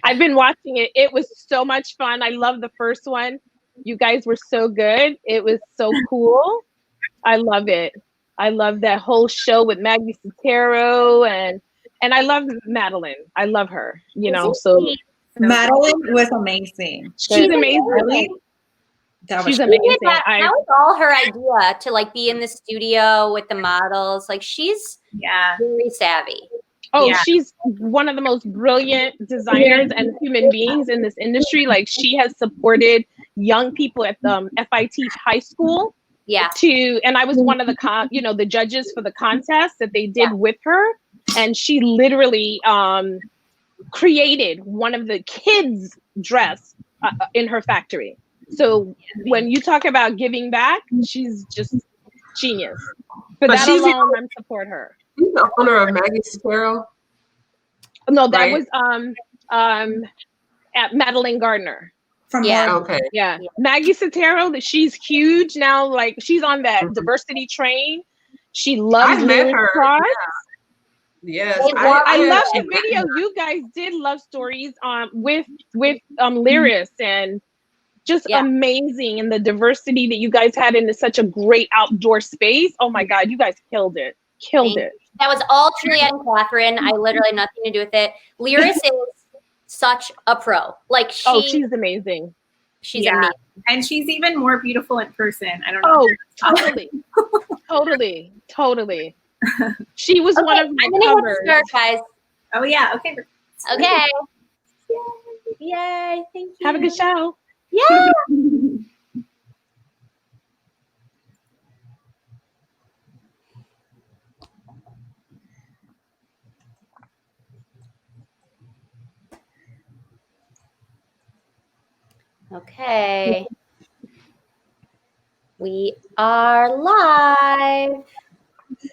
I've been watching it. It was so much fun. I love the first one. You guys were so good. It was so cool. I love it. I love that whole show with Maggie Sottero and I love Madeline. I love her, you know. So Madeline was amazing. She's amazing. Really? She's amazing. That was all her idea to like be in the studio with the models. Like she's very savvy. Oh, she's one of the most brilliant designers and human beings in this industry. Like she has supported young people at the FIT high school. Yeah. And I was one of the the judges for the contest that they did with her, and she literally created one of the kids' dress in her factory. So when you talk about giving back, she's just genius. For that alone, I support her. She's the owner of Maggie Sottero. No, that was at Madeline Gardner. Yeah. Maggie Sottero, she's huge now. Like she's on that diversity train. She loves met her. Yes, I love the video you guys did Love Stories with Lyris, and just amazing, and the diversity that you guys had in such a great outdoor space. Oh my God, you guys killed it. That was all Juliet and Catherine. I literally had nothing to do with it. Lyris is such a pro. Like she's amazing. She's amazing. And she's even more beautiful in person. I don't know. Totally. She was one of my covers. Start, guys. Oh yeah. Okay. Okay. Yay. Thank you. Have a good show. Yeah. Okay. We are live.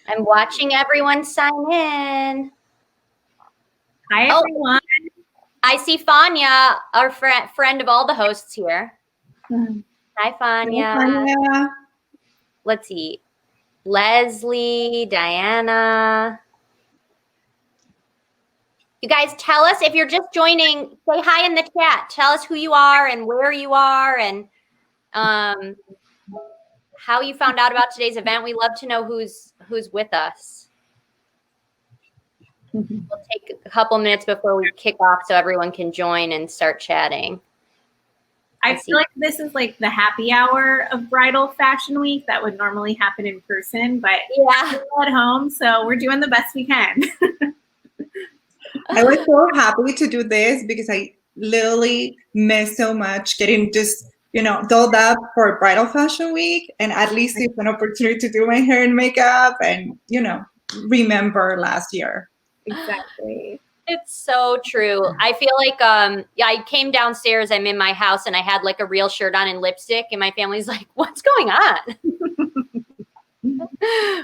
I'm watching everyone sign in. Hi, everyone. I see Fania, our friend of all the hosts here. Hi, Fania. Let's see. Leslie, Diana. You guys, tell us if you're just joining, say hi in the chat. Tell us who you are and where you are and how you found out about today's event. We love to know who's with us. We'll take a couple minutes before we kick off so everyone can join and start chatting. I feel like this is like the happy hour of Bridal Fashion Week that would normally happen in person, but we're at home, so we're doing the best we can. I was so happy to do this because I literally miss so much getting just, dolled up for Bridal Fashion Week, and at least it's an opportunity to do my hair and makeup and, remember last year. Exactly. It's so true. I feel like, I came downstairs, I'm in my house and I had like a real shirt on and lipstick and my family's like, what's going on?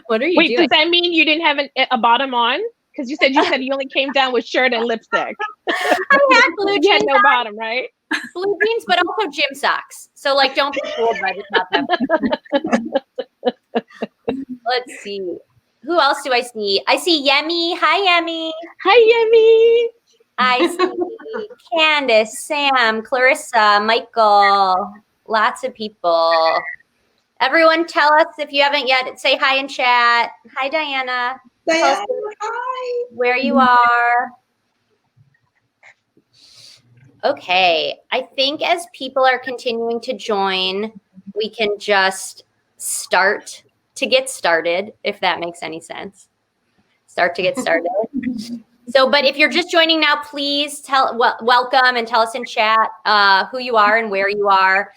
What are you doing? Does that mean you didn't have a bottom on? Because you said you only came down with shirt and lipstick. I had blue jeans. You had no bottom, right? Blue jeans, but also gym socks. So like, don't be fooled by the top. Let's see. Who else do I see? I see Yemi. Hi, Yemi. Hi, Yemi. I see Candace, Sam, Clarissa, Michael. Lots of people. Everyone tell us if you haven't yet. Say hi in chat. Hi, Diana. Diana, hi. Where you are. Okay. I think as people are continuing to join, we can just start to get started, if that makes any sense. Start to get started. So, but if you're just joining now, please welcome and tell us in chat who you are and where you are.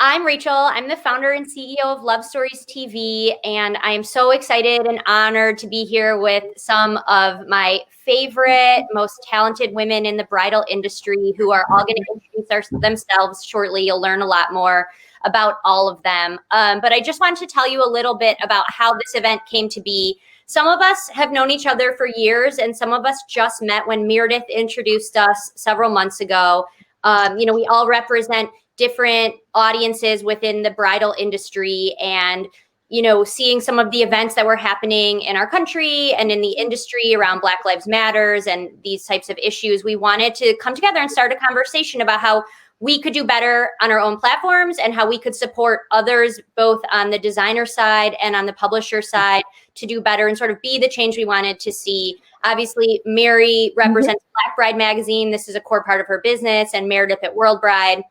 I'm Rachel. I'm the founder and CEO of Love Stories TV, and I am so excited and honored to be here with some of my favorite, most talented women in the bridal industry who are all going to introduce themselves shortly. You'll learn a lot more about all of them. But I just wanted to tell you a little bit about how this event came to be. Some of us have known each other for years, and some of us just met when Myrdith introduced us several months ago. We all represent different audiences within the bridal industry, and you know, seeing some of the events that were happening in our country and in the industry around Black Lives Matters and these types of issues, we wanted to come together and start a conversation about how we could do better on our own platforms and how we could support others, both on the designer side and on the publisher side, to do better and sort of be the change we wanted to see. Obviously, Mary represents Black Bride magazine. This is a core part of her business, and Myrdith at World Bride.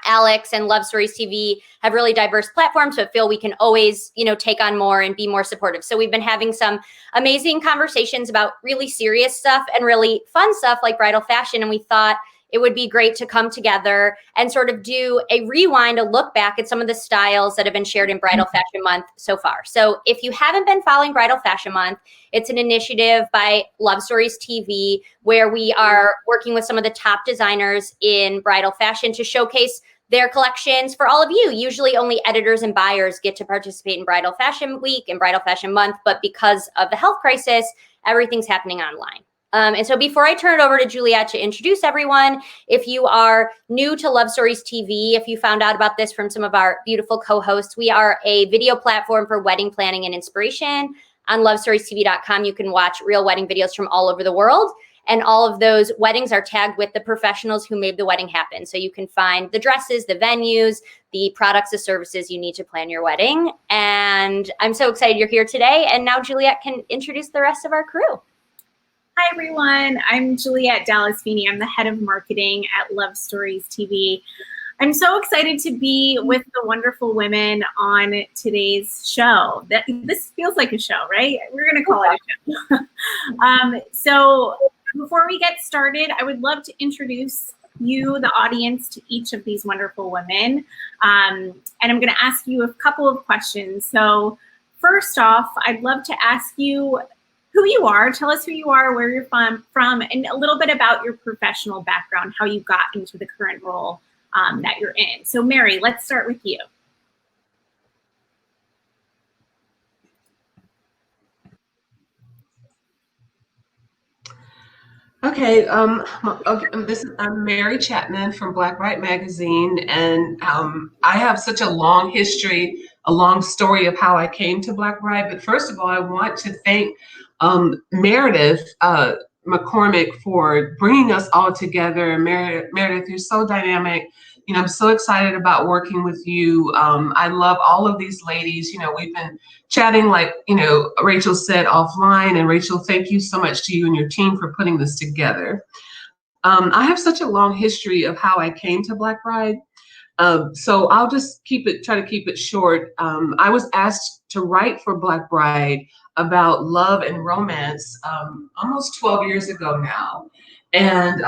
Alex and Love Stories TV have really diverse platforms, but feel we can always, you know, take on more and be more supportive. So we've been having some amazing conversations about really serious stuff and really fun stuff like bridal fashion. And we thought it would be great to come together and sort of do a rewind, a look back at some of the styles that have been shared in Bridal Fashion Month so far. So if you haven't been following Bridal Fashion Month, it's an initiative by Love Stories TV where we are working with some of the top designers in bridal fashion to showcase their collections for all of you. Usually only editors and buyers get to participate in Bridal Fashion Week and Bridal Fashion Month, but because of the health crisis, everything's happening online. And so before I turn it over to Juliet to introduce everyone, if you are new to Love Stories TV, if you found out about this from some of our beautiful co-hosts, we are a video platform for wedding planning and inspiration. On lovestoriestv.com, you can watch real wedding videos from all over the world. And all of those weddings are tagged with the professionals who made the wedding happen. So you can find the dresses, the venues, the products, the services you need to plan your wedding. And I'm so excited you're here today. And now Juliet can introduce the rest of our crew. Hi, everyone. I'm Juliet Dallas-Feeney. I'm the head of marketing at Love Stories TV. I'm so excited to be with the wonderful women on today's show. This feels like a show, right? We're going to call it a show. So before we get started, I would love to introduce you, the audience, to each of these wonderful women. And I'm going to ask you a couple of questions. So first off, I'd love to ask you who you are. Tell us who you are, where you're from, and a little bit about your professional background, how you got into the current role that you're in. So Mary, let's start with you. Okay, I'm Mary Chatman from Black Bride magazine, and I have such a long history, a long story of how I came to Black Bride. But first of all, I want to thank Myrdith McCormack for bringing us all together. Myrdith, you're so dynamic. You know, I'm so excited about working with you. I love all of these ladies. You know, we've been chatting, like, you know, Rachel said, offline. And Rachel, thank you so much to you and your team for putting this together. I have such a long history of how I came to Black Bride. So I'll just try to keep it short. I was asked to write for Black Bride about love and romance almost 12 years ago now. And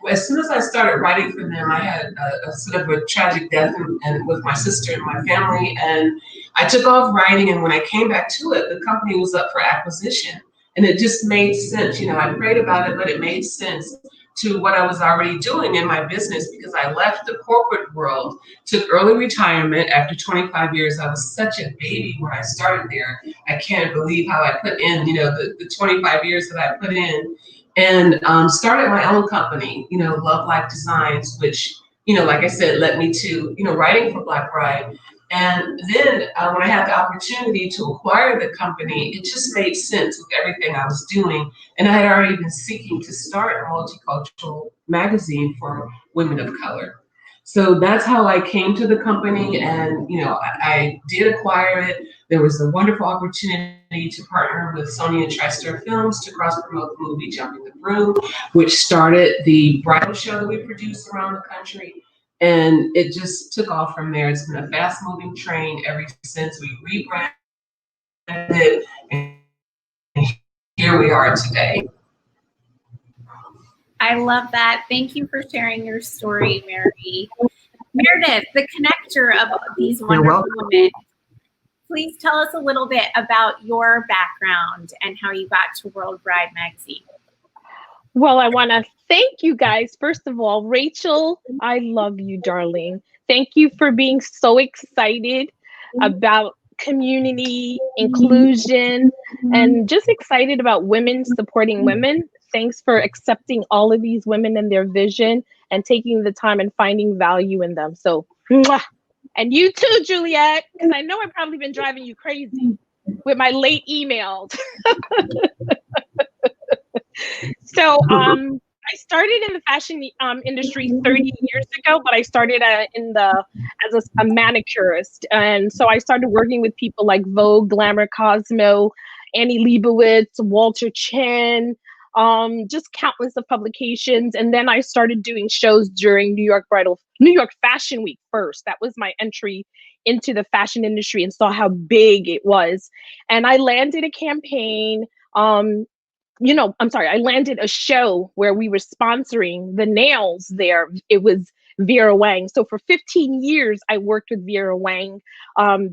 as soon as I started writing for them, I had a sort of a tragic death and with my sister and my family. And I took off writing. And when I came back to it, the company was up for acquisition. And it just made sense. You know, I prayed about it, but it made sense to what I was already doing in my business, because I left the corporate world, took early retirement after 25 years. I was such a baby when I started there. I can't believe how I put in, you know, the 25 years that I put in, and started my own company, you know, Love Life Designs, which, you know, like I said, led me to, you know, writing for Black Bride. And then when I had the opportunity to acquire the company, it just made sense with everything I was doing. And I had already been seeking to start a multicultural magazine for women of color. So that's how I came to the company. And, you know, I did acquire it. There was a wonderful opportunity to partner with Sony and TriStar Films to cross-promote the movie Jumping the Broom, which started the bridal show that we produce around the country. And it just took off from there. It's been a fast-moving train ever since. We rebranded it, and here we are today. I love that. Thank you for sharing your story, Mary. Myrdith, the connector of these wonderful women. Please tell us a little bit about your background and how you got to World Bride magazine. Well, I want to thank you guys. First of all, Rachel, I love you, darling. Thank you for being so excited about community, inclusion, and just excited about women supporting women. Thanks for accepting all of these women and their vision and taking the time and finding value in them. So, mwah, And you too, Juliet, because I know I've probably been driving you crazy with my late emails. So I started in the fashion industry 30 years ago, but I started as a manicurist. And so I started working with people like Vogue, Glamour, Cosmo, Annie Leibovitz, Walter Chin, just countless of publications. And then I started doing shows during New York Fashion Week first. That was my entry into the fashion industry and saw how big it was. And I landed a campaign. I landed a show where we were sponsoring the nails there. It was Vera Wang. So for 15 years, I worked with Vera Wang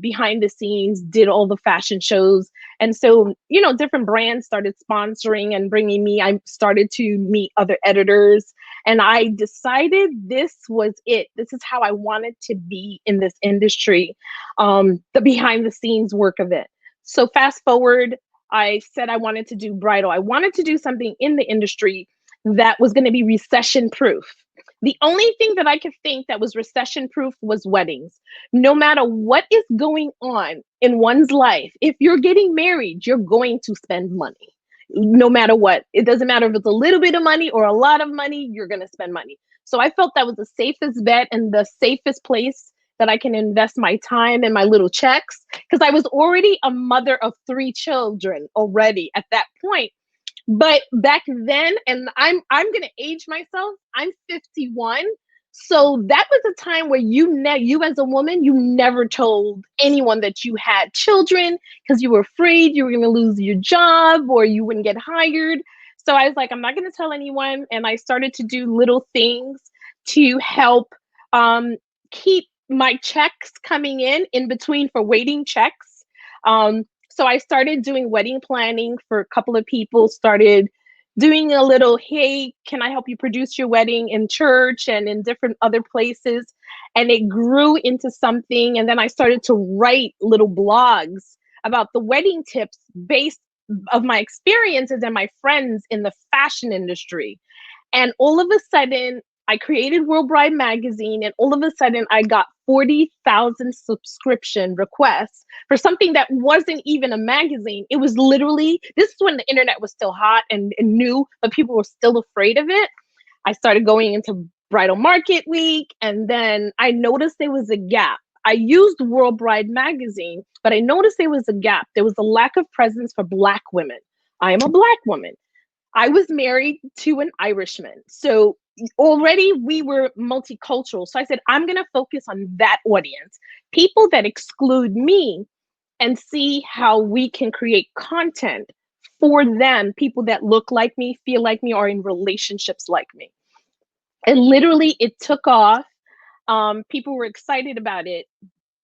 behind the scenes, did all the fashion shows. And so, different brands started sponsoring and bringing me. I started to meet other editors. And I decided this was it. This is how I wanted to be in this industry, the behind the scenes work of it. So fast forward, I said I wanted to do bridal. I wanted to do something in the industry that was going to be recession proof. The only thing that I could think that was recession proof was weddings. No matter what is going on in one's life, if you're getting married, you're going to spend money. No matter what. It doesn't matter if it's a little bit of money or a lot of money, you're going to spend money. So I felt that was the safest bet and the safest place that I can invest my time and my little checks, because I was already a mother of 3 children already at that point. But back then, and I'm gonna age myself, I'm 51. So that was a time where you as a woman, you never told anyone that you had children because you were afraid you were gonna lose your job or you wouldn't get hired. So I was like, I'm not gonna tell anyone. And I started to do little things to help keep my checks coming in between for waiting checks. So I started doing wedding planning for a couple of people, started doing a little, hey, can I help you produce your wedding in church and in different other places? And it grew into something. And then I started to write little blogs about the wedding tips based of my experiences and my friends in the fashion industry. And all of a sudden, I created World Bride magazine, and all of a sudden I got 40,000 subscription requests for something that wasn't even a magazine. It was literally, this is when the internet was still hot and new, but people were still afraid of it. I started going into Bridal Market Week, and then I noticed there was a gap. I used World Bride magazine, but I noticed there was a gap. There was a lack of presence for Black women. I am a Black woman. I was married to an Irishman. So already we were multicultural. So I said, I'm going to focus on that audience, people that exclude me, and see how we can create content for them, people that look like me, feel like me, or in relationships like me. And literally it took off. People were excited about it,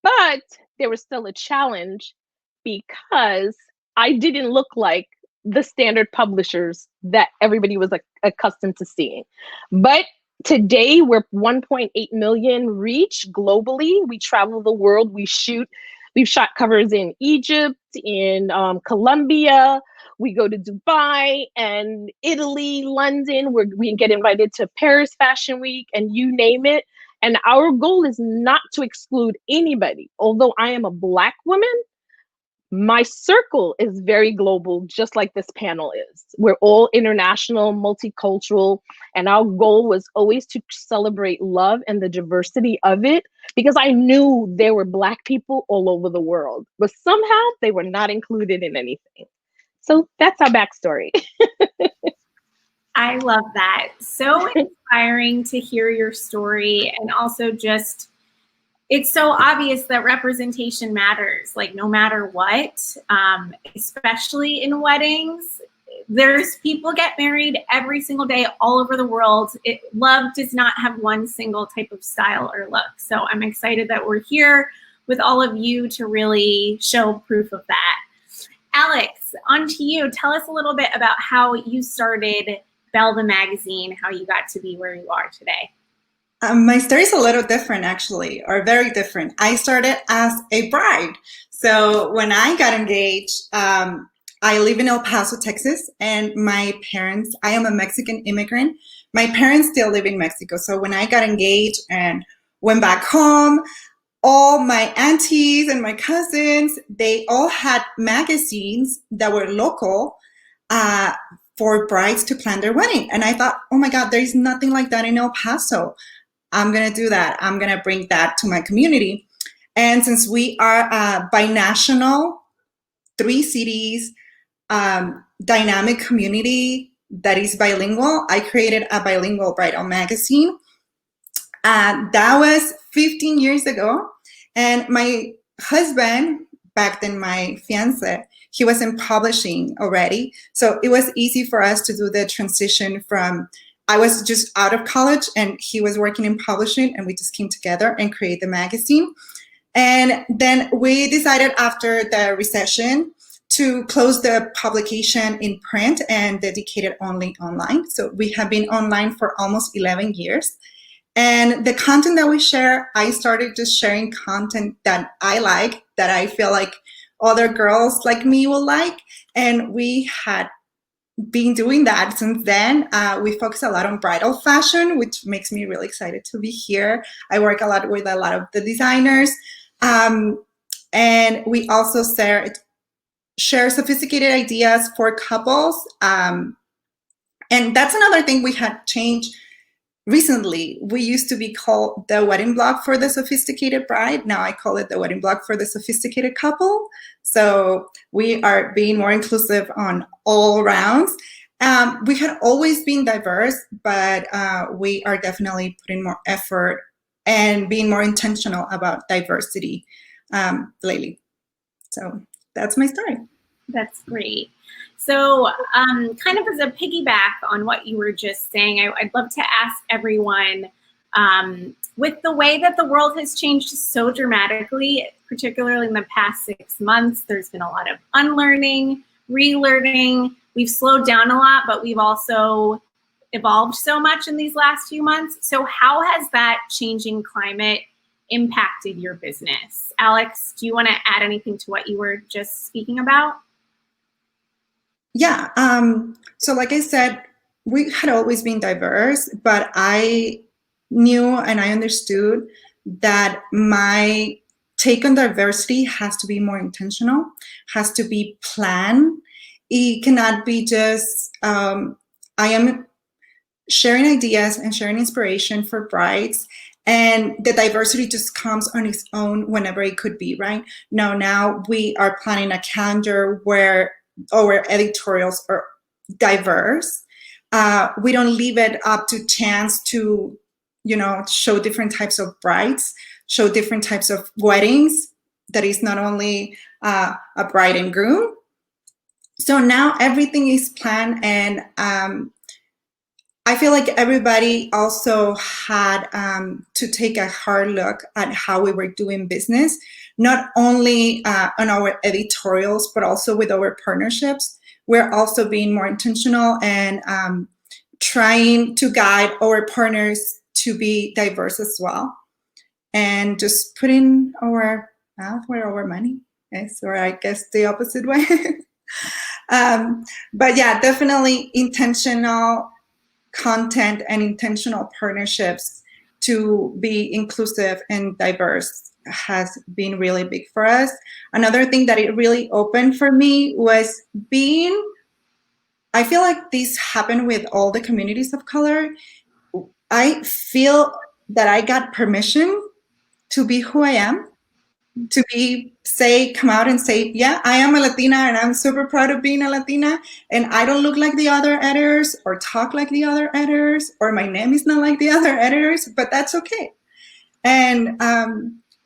but there was still a challenge because I didn't look like the standard publishers that everybody was accustomed to seeing. But today we're 1.8 million reach globally. We travel the world. We've shot covers in Egypt, in Colombia. We go to Dubai and Italy, London. We get invited to Paris Fashion Week and you name it. And our goal is not to exclude anybody. Although I am a Black woman, my circle is very global, just like this panel is. We're all international, multicultural, and our goal was always to celebrate love and the diversity of it, because I knew there were Black people all over the world, but somehow they were not included in anything. So that's our backstory. I love that. So inspiring to hear your story, and also just, it's so obvious that representation matters, like no matter what, especially in weddings. There's people get married every single day all over the world. Love does not have one single type of style or look. So I'm excited that we're here with all of you to really show proof of that. Alex, on to you. Tell us a little bit about how you started Belle the magazine, how you got to be where you are today. My story is a little different, actually, or very different. I started as a bride. So when I got engaged, I live in El Paso, Texas, and my parents, I am a Mexican immigrant. My parents still live in Mexico. So when I got engaged and went back home, all my aunties and my cousins, they all had magazines that were local for brides to plan their wedding. And I thought, oh my God, there's nothing like that in El Paso. I'm going to do that. I'm going to bring that to my community. And since we are binational, 3 cities, dynamic community that is bilingual, I created a bilingual bridal magazine. That was 15 years ago. And my husband, back then my fiance, he was in publishing already. So it was easy for us to do the transition from, I was just out of college and he was working in publishing, and we just came together and created the magazine. And then we decided after the recession to close the publication in print and dedicate it only online. So we have been online for almost 11 years. And the content that we share, I started just sharing content that I like, that I feel like other girls like me will like. And we had been doing that since then. We focus a lot on bridal fashion, which makes me really excited to be here. I work a lot with a lot of the designers. And we also share sophisticated ideas for couples. And that's another thing we had changed recently. We used to be called the wedding blog for the sophisticated bride. Now I call it the wedding blog for the sophisticated couple. So we are being more inclusive on all rounds. We had always been diverse, but we are definitely putting more effort and being more intentional about diversity lately. So that's my story. That's great. So kind of as a piggyback on what you were just saying, I'd love to ask everyone, with the way that the world has changed so dramatically, particularly in the past 6 months, there's been a lot of unlearning, relearning. We've slowed down a lot, but we've also evolved so much in these last few months. So how has that changing climate impacted your business? Alex, do you want to add anything to what you were just speaking about? Yeah. So like I said, we had always been diverse, but I knew and I understood that my take on diversity has to be more intentional, has to be planned. It cannot be just, I am sharing ideas and sharing inspiration for brides, and the diversity just comes on its own whenever it could be, right? No, now we are planning a calendar where our editorials are diverse. We don't leave it up to chance to, show different types of brides, show different types of weddings. That is not only a bride and groom. So now everything is planned, and I feel like everybody also had to take a hard look at how we were doing business, not only on our editorials, but also with our partnerships. We're also being more intentional and trying to guide our partners to be diverse as well. And just putting our mouth where our money is, or I guess the opposite way. But yeah, definitely intentional content and intentional partnerships to be inclusive and diverse has been really big for us. Another thing that it really opened for me was I feel like this happened with all the communities of color. I feel that I got permission to be who I am, to come out and say, yeah, I am a Latina and I'm super proud of being a Latina, and I don't look like the other editors or talk like the other editors, or my name is not like the other editors, but that's okay. And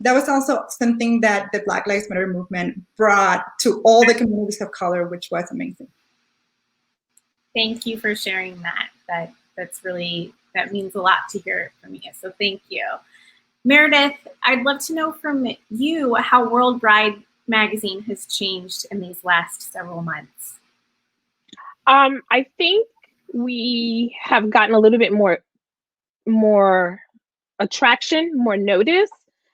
that was also something that the Black Lives Matter movement brought to all the communities of color, which was amazing. Thank you for sharing that. That means a lot to hear from you. So thank you. Myrdith, I'd love to know from you how World Bride magazine has changed in these last several months. I think we have gotten a little bit more attraction, more notice.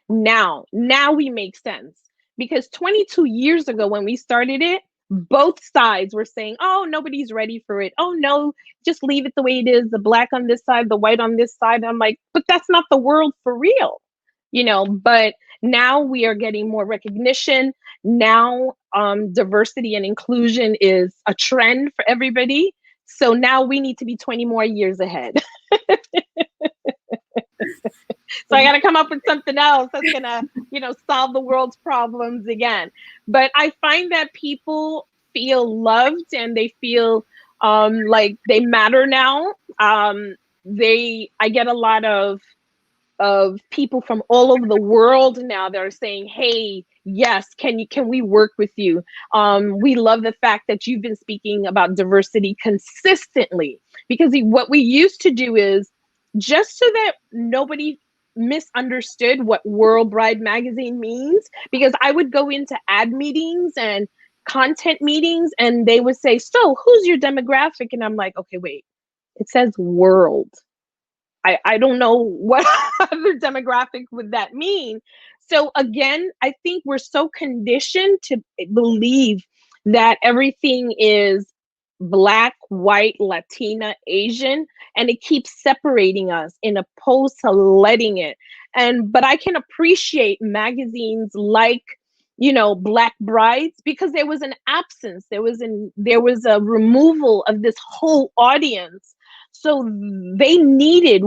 Now we make sense, because 22 years ago when we started it, both sides were saying, oh, nobody's ready for it. Oh no, just leave it the way it is. The black on this side, the white on this side. I'm like, but that's not the world for real. you know, but now we are getting more recognition. Now diversity and inclusion is a trend for everybody. So now we need to be 20 more years ahead. So I got to come up with something else that's going to, you know, solve the world's problems again. But I find that people feel loved and they feel like they matter now. I get a lot of people from all over the world now that are saying, hey, yes, can we work with you? We love the fact that you've been speaking about diversity consistently, because what we used to do is, just so that nobody misunderstood what World Bride magazine means, because I would go into ad meetings and content meetings and they would say, so who's your demographic? And I'm like, okay, wait, it says world. I don't know what other demographic would that mean. So again, I think we're so conditioned to believe that everything is Black, white, Latina, Asian, and it keeps separating us in opposed to letting it. But I can appreciate magazines like, you know, Black Brides, because there was an absence, there was a removal of this whole audience. So we needed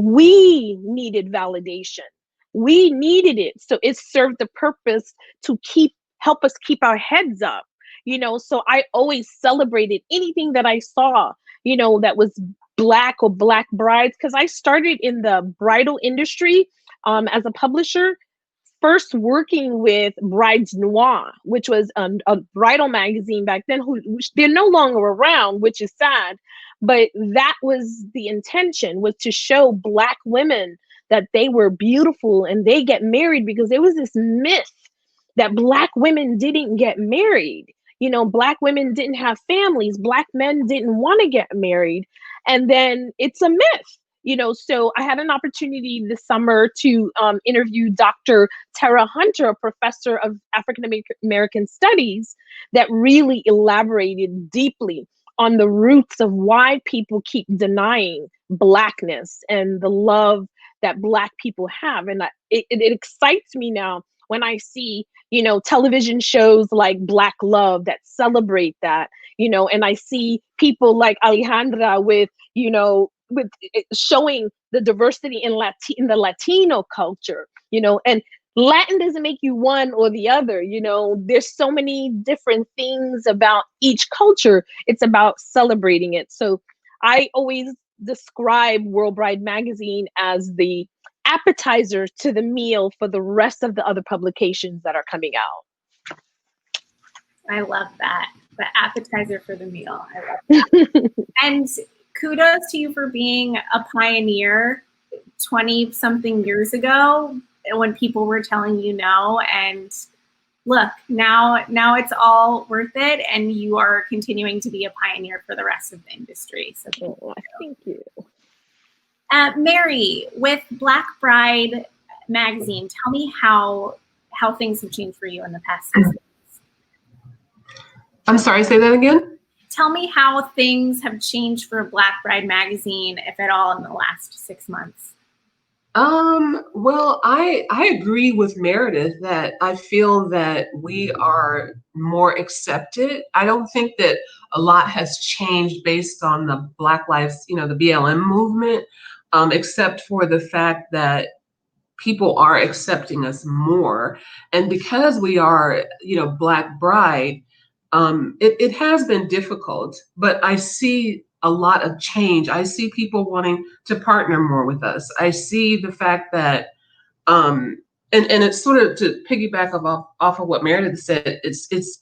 validation. We needed it. So it served the purpose to help us keep our heads up. You know, so I always celebrated anything that I saw, you know, that was Black or Black brides, because I started in the bridal industry as a publisher, first working with Brides Noir, which was a bridal magazine back then, which they're no longer around, which is sad. But that was the intention, was to show Black women that they were beautiful and they get married, because there was this myth that Black women didn't get married. You know, Black women didn't have families. Black men didn't want to get married. And then it's a myth, you know. So I had an opportunity this summer to interview Dr. Tara Hunter, a professor of African American studies, that really elaborated deeply on the roots of why people keep denying Blackness and the love that Black people have. And it excites me now when I see, you know, television shows like Black Love that celebrate that, you know, and I see people like Alejandra with, you know, with showing the diversity in the Latino culture, you know, and Latin doesn't make you one or the other, you know. There's so many different things about each culture. It's about celebrating it. So I always describe World Bride magazine as the appetizer to the meal for the rest of the other publications that are coming out. I love that. The appetizer for the meal. I love that. And kudos to you for being a pioneer 20-something years ago when people were telling you no. And look, now it's all worth it, and you are continuing to be a pioneer for the rest of the industry. So thank you. Mary, with Black Bride magazine, tell me how things have changed for you in the past 6 months. I'm sorry, say that again? Tell me how things have changed for Black Bride magazine, if at all, in the last 6 months. Well, I agree with Myrdith that I feel that we are more accepted. I don't think that a lot has changed based on the Black Lives, you know, the BLM movement, except for the fact that people are accepting us more. And because we are, you know, Black Bride, it has been difficult, but I see a lot of change. I see people wanting to partner more with us. I see the fact that, and it's sort of to piggyback off of what Myrdith said, it's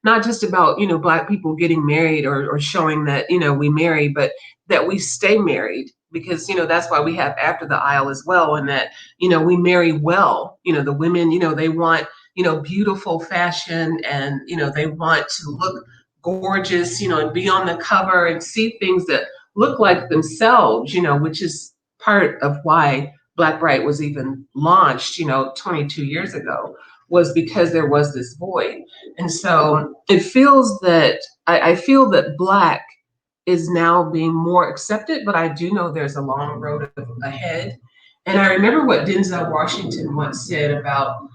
not just about, you know, Black people getting married or showing that, you know, we marry, but that we stay married, because, you know, that's why we have After the Aisle as well. And that, you know, we marry well, you know, the women, you know, they want, you know, beautiful fashion, and, you know, they want to look gorgeous, you know, and be on the cover and see things that look like themselves, you know, which is part of why Black Bride was even launched, you know, 22 years ago, was because there was this void. And so it feels that, I feel that Black is now being more accepted, but I do know there's a long road ahead. And I remember what Denzel Washington once said about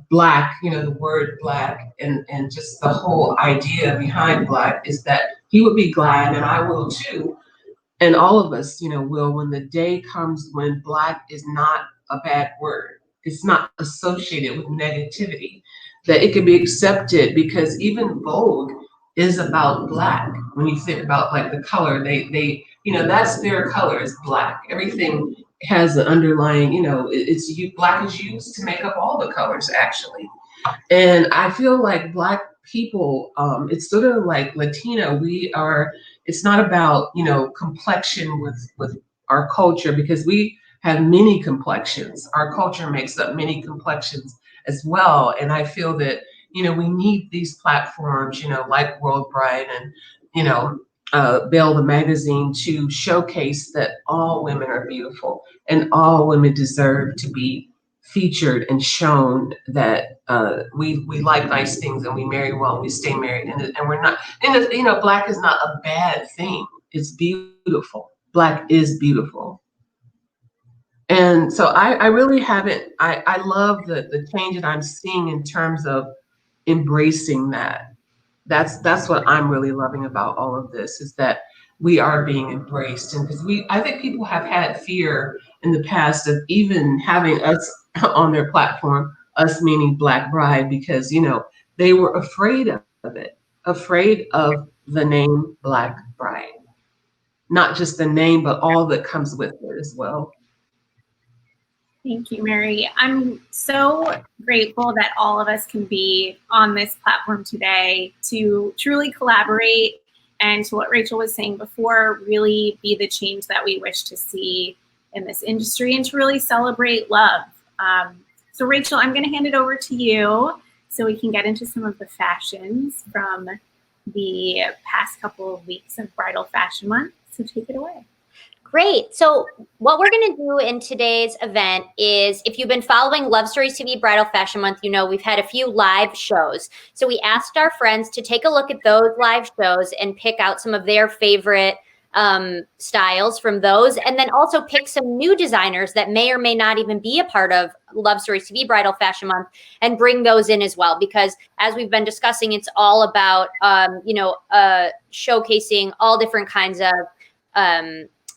Black, you know, the word Black, and just the whole idea behind Black is that he would be glad, and I will too, and all of us, you know, will, when the day comes when Black is not a bad word. It's not associated with negativity, that it can be accepted, because even Vogue is about Black. When you think about like the color, they you know, that's their color is Black. Everything has an underlying, you know, Black is used to make up all the colors actually. And I feel like Black people, it's sort of like Latino, it's not about, you know, complexion with our culture, because we have many complexions. Our culture makes up many complexions as well. And I feel that, you know, we need these platforms, you know, like World Bride and, you know, Belle the magazine, to showcase that all women are beautiful and all women deserve to be featured and shown that we like nice things, and we marry well, and we stay married, and we're not, and you know, Black is not a bad thing. It's beautiful. Black is beautiful. And so I really haven't, I love the change that I'm seeing in terms of embracing that. That's what I'm really loving about all of this, is that we are being embraced. And because I think people have had fear in the past of even having us on their platform, us meaning Black Bride, because, you know, they were afraid of it, afraid of the name Black Bride, not just the name, but all that comes with it as well. Thank you, Mary. I'm so grateful that all of us can be on this platform today to truly collaborate, and to what Rachel was saying before, really be the change that we wish to see in this industry, and to really celebrate love. So Rachel, I'm going to hand it over to you so we can get into some of the fashions from the past couple of weeks of Bridal Fashion Month. So take it away. Great. So what we're going to do in today's event is, if you've been following Love Stories TV Bridal Fashion Month, you know we've had a few live shows. So we asked our friends to take a look at those live shows and pick out some of their favorite styles from those, and then also pick some new designers that may or may not even be a part of Love Stories TV Bridal Fashion Month, and bring those in as well. Because as we've been discussing, it's all about, showcasing all different kinds of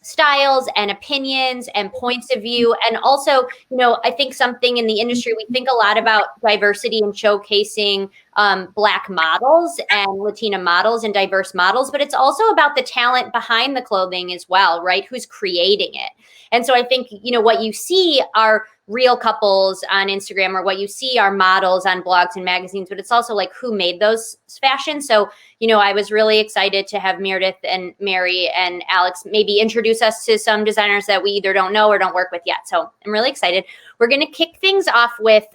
styles and opinions and points of view. And also, you know, I think something in the industry, we think a lot about diversity and showcasing Black models and Latina models and diverse models, but it's also about the talent behind the clothing as well, right? Who's creating it. And so I think, you know, what you see are real couples on Instagram, or what you see are models on blogs and magazines, but it's also like who made those fashions. So, you know, I was really excited to have Myrdith and Mary and Alex maybe introduce us to some designers that we either don't know or don't work with yet. So I'm really excited. We're going to kick things off with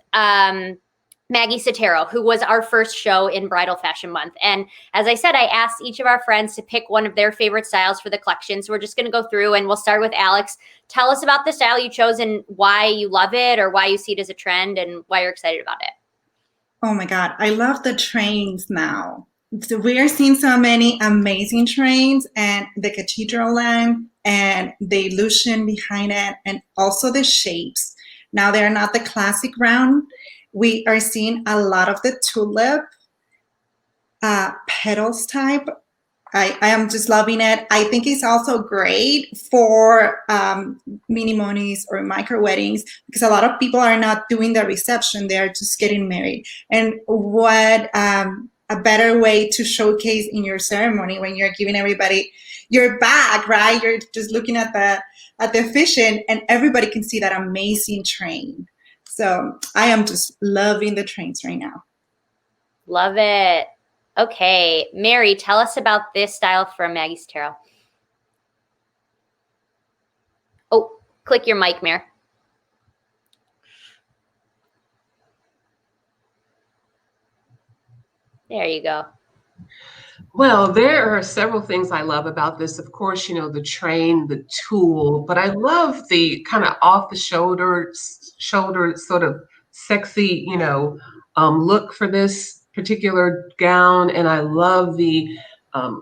Maggie Sottero, who was our first show in Bridal Fashion Month. And as I said, I asked each of our friends to pick one of their favorite styles for the collection. So we're just going to go through, and we'll start with Alex. Tell us about the style you chose and why you love it, or why you see it as a trend, and why you're excited about it. Oh my God, I love the trains now. So we are seeing so many amazing trains, and the cathedral lamp and the illusion behind it, and also the shapes. Now they're not the classic round. We are seeing a lot of the tulip petals type. I am just loving it. I think it's also great for mini monis or micro weddings, because a lot of people are not doing the reception. They are just getting married. And what a better way to showcase in your ceremony when you're giving everybody your bag, right? You're just looking at the efficient, and everybody can see that amazing train. So I am just loving the trains right now. Love it. Okay, Mary, tell us about this style from Maggie Sottero. Oh, click your mic, Mary. There you go. Well, there are several things I love about this. Of course, you know, the train, the tool, but I love the kind of off the shoulder sort of sexy, you know, look for this particular gown. And I love the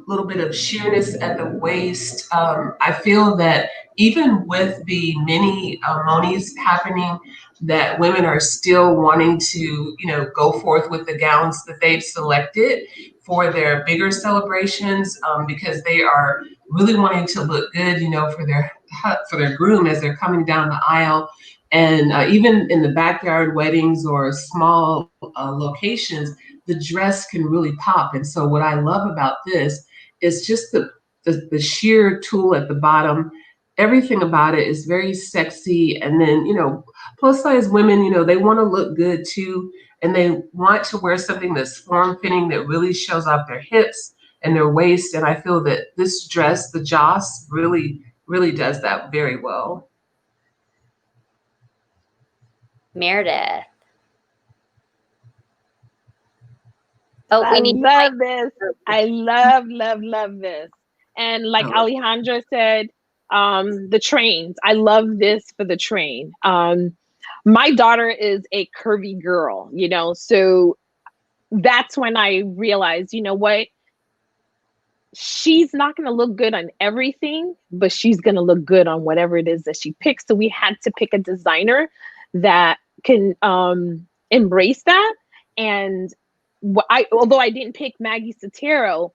little bit of sheerness at the waist. I feel that even with the many monies happening, that women are still wanting to, you know, go forth with the gowns that they've selected for their bigger celebrations, because they are really wanting to look good, you know, for their groom as they're coming down the aisle. And even in the backyard weddings or small locations, the dress can really pop. And so what I love about this is just the sheer tulle at the bottom. Everything about it is very sexy. And then, you know, plus size women, you know, they want to look good too. And they want to wear something that's form fitting, that really shows off their hips and their waist. And I feel that this dress, the Joss, really, really does that very well. Myrdith. Oh, I love this. I love this. And like Alejandra said, the trains. I love this for the train. My daughter is a curvy girl, you know, so that's when I realized, you know what? She's not going to look good on everything, but she's going to look good on whatever it is that she picks. So we had to pick a designer that can embrace that. And although I didn't pick Maggie Sottero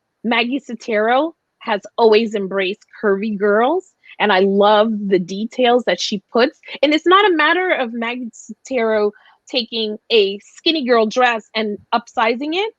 has always embraced curvy girls. And I love the details that she puts. And it's not a matter of Maggie Sottero taking a skinny girl dress and upsizing it.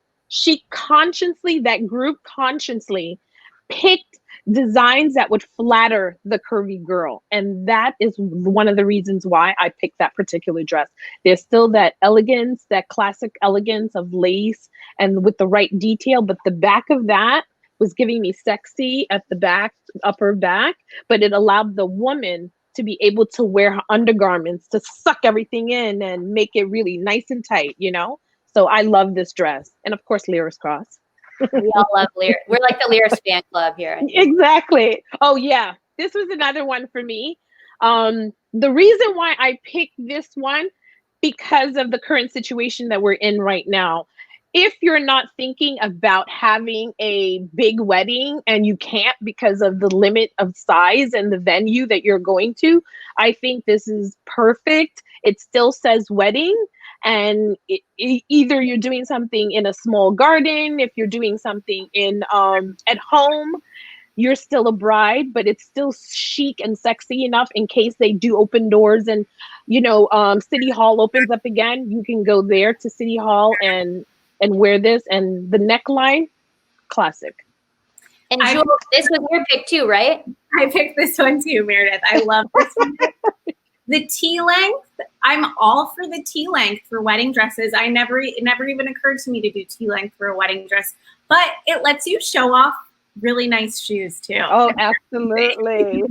That group consciously picked designs that would flatter the curvy girl. And that is one of the reasons why I picked that particular dress. There's still that elegance, that classic elegance of lace and with the right detail, but the back of that was giving me sexy at the back, upper back, but it allowed the woman to be able to wear her undergarments to suck everything in and make it really nice and tight, you know? So I love this dress. And of course, Lyris Cross. We all love Lyris. We're like the Lyris fan club here. Exactly. Oh yeah, this was another one for me. The reason why I picked this one, because of the current situation that we're in right now. If you're not thinking about having a big wedding and you can't because of the limit of size and the venue that you're going to, I think this is perfect. It still says wedding, and either you're doing something in a small garden, if you're doing something in at home, you're still a bride, but it's still chic and sexy enough in case they do open doors and, you know, City Hall opens up again. You can go there to City Hall and wear this, and the neckline, classic. And Jules, this was your pick too, right? I picked this one too, Myrdith. I love this one. The T length, I'm all for the T length for wedding dresses. It never even occurred to me to do T length for a wedding dress, but it lets you show off really nice shoes too. Oh, absolutely.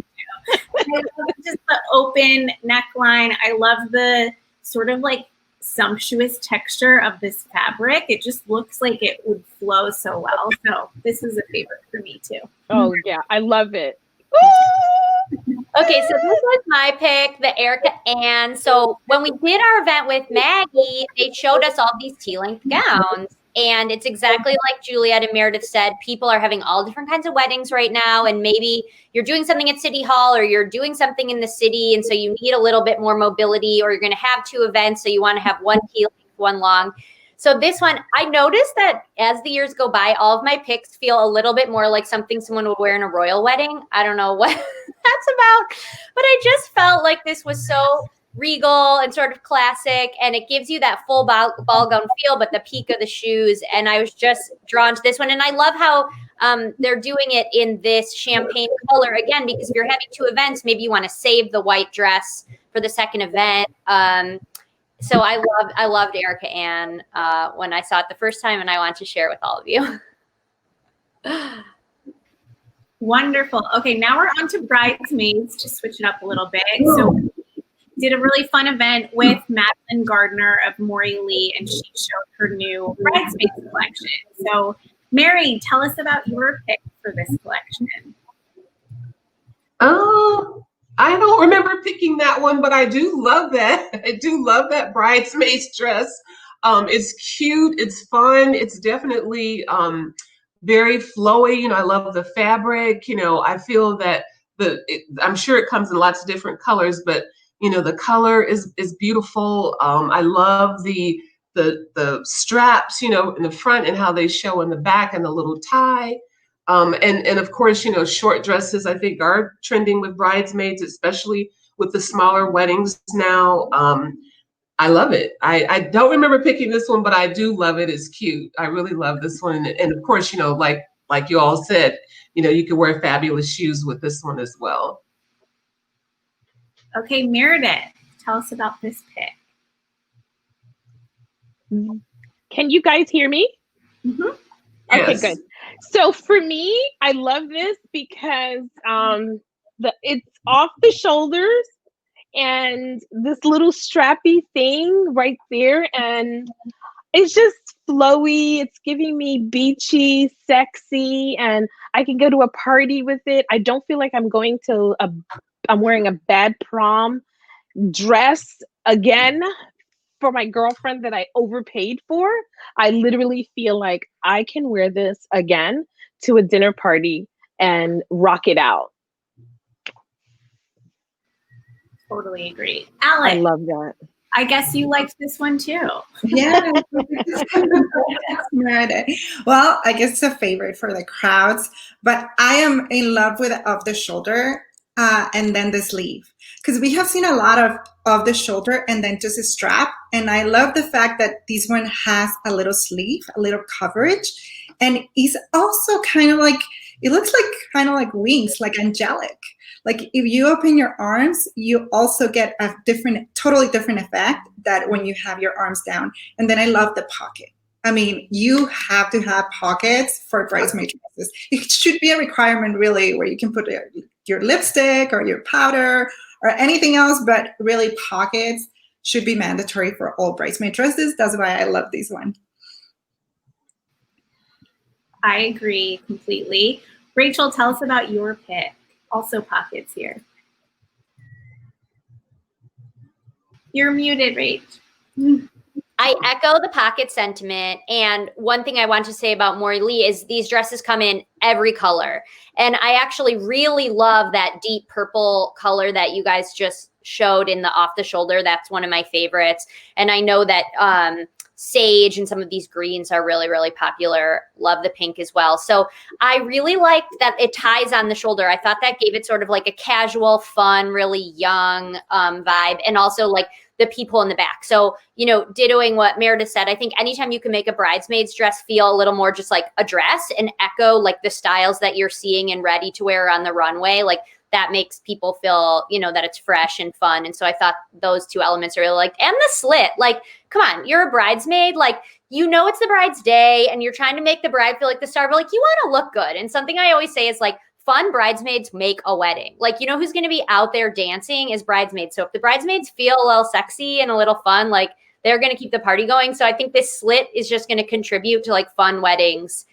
I love just the open neckline. I love the sort of like sumptuous texture of this fabric. It just looks like it would flow so well. So this is a favorite for me too. Oh yeah, I love it. Okay, so this was my pick, the Erica Ann. So when we did our event with Maggie, they showed us all these T-length gowns. And it's exactly like Juliet and Myrdith said, people are having all different kinds of weddings right now. And maybe you're doing something at City Hall or you're doing something in the city. And so you need a little bit more mobility, or you're going to have two events. So you want to have one T-length, one long. So this one, I noticed that as the years go by, all of my picks feel a little bit more like something someone would wear in a royal wedding. I don't know what that's about, but I just felt like this was so regal and sort of classic, and it gives you that full ball gown feel, but the peak of the shoes. And I was just drawn to this one. And I love how they're doing it in this champagne color again, because if you're having two events, maybe you want to save the white dress for the second event. So I loved Erica Ann when I saw it the first time, and I want to share it with all of you. Wonderful. Okay, now we're on to bridesmaids. Just switch it up a little bit. So did a really fun event with Madeline Gardner of Morilee, and she showed her new bridesmaids collection. So Mary, tell us about your pick for this collection. Oh, I don't remember picking that one, but I do love that. I do love that bridesmaid's dress. It's cute. It's fun. It's definitely very flowy. You know, I love the fabric. You know, I feel that I'm sure it comes in lots of different colors, but you know, the color is beautiful. I love the straps, you know, in the front and how they show in the back, and the little tie. And of course, you know, short dresses I think are trending with bridesmaids, especially with the smaller weddings now. I love it. I don't remember picking this one, but I do love it. It's cute. I really love this one. And of course, you know, like you all said, you know, you can wear fabulous shoes with this one as well. Okay, Myrdith, tell us about this pick. Can you guys hear me? Mm-hmm. Okay, Yes. good. So for me, I love this because it's off the shoulders and this little strappy thing right there, and it's just flowy. It's giving me beachy, sexy, and I can go to a party with it. I don't feel like I'm wearing a bad prom dress again for my girlfriend that I overpaid for. I literally feel like I can wear this again to a dinner party and rock it out. Totally agree. Alex, I love that. I guess you liked this one too. Yeah. Well, I guess it's a favorite for the crowds, but I am in love with off the shoulder and then the sleeve, because we have seen a lot of the shoulder and then just a strap. And I love the fact that this one has a little sleeve, a little coverage, and it's also kind of like, it looks like kind of like wings, like angelic. Like if you open your arms, you also get a totally different effect that when you have your arms down. And then I love the pocket. I mean, you have to have pockets for bridesmaid dresses. It should be a requirement really, where you can put your lipstick or your powder or anything else, but really pockets should be mandatory for all bridesmaid dresses. That's why I love this one. I agree completely. Rachel, tell us about your pick. Also pockets here. You're muted, Rach. I echo the pocket sentiment. And one thing I want to say about Morilee is these dresses come in every color. And I actually really love that deep purple color that you guys just showed in the off the shoulder. That's one of my favorites. And I know that sage and some of these greens are really, really popular. Love the pink as well. So I really liked that it ties on the shoulder. I thought that gave it sort of like a casual, fun, really young vibe. And also like the people in the back. So, you know, dittoing what Myrdith said, I think anytime you can make a bridesmaid's dress feel a little more just like a dress and echo like the styles that you're seeing and ready to wear on the runway, like that makes people feel, you know, that it's fresh and fun. And so I thought those two elements are really like, and the slit, like, come on, you're a bridesmaid. Like, you know, it's the bride's day and you're trying to make the bride feel like the star, but like, you want to look good. And something I always say is like, fun bridesmaids make a wedding. Like, you know, who's going to be out there dancing is bridesmaids. So if the bridesmaids feel a little sexy and a little fun, like they're going to keep the party going. So I think this slit is just going to contribute to like fun weddings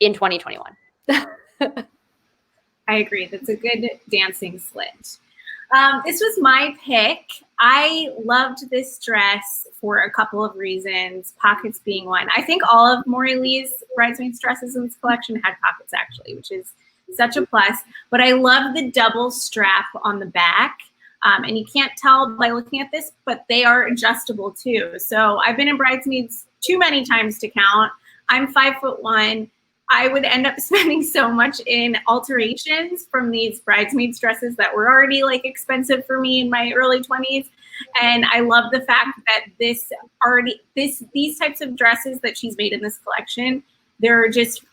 in 2021. I agree. That's a good dancing slit. This was my pick. I loved this dress for a couple of reasons, pockets being one. I think all of Morilee's bridesmaids dresses in this collection had pockets actually, which is such a plus. But I love the double strap on the back. And you can't tell by looking at this, but they are adjustable too. So I've been in bridesmaids too many times to count. I'm 5'1". I would end up spending so much in alterations from these bridesmaids dresses that were already like expensive for me in my early 20s. And I love the fact that these types of dresses that she's made in this collection, there are just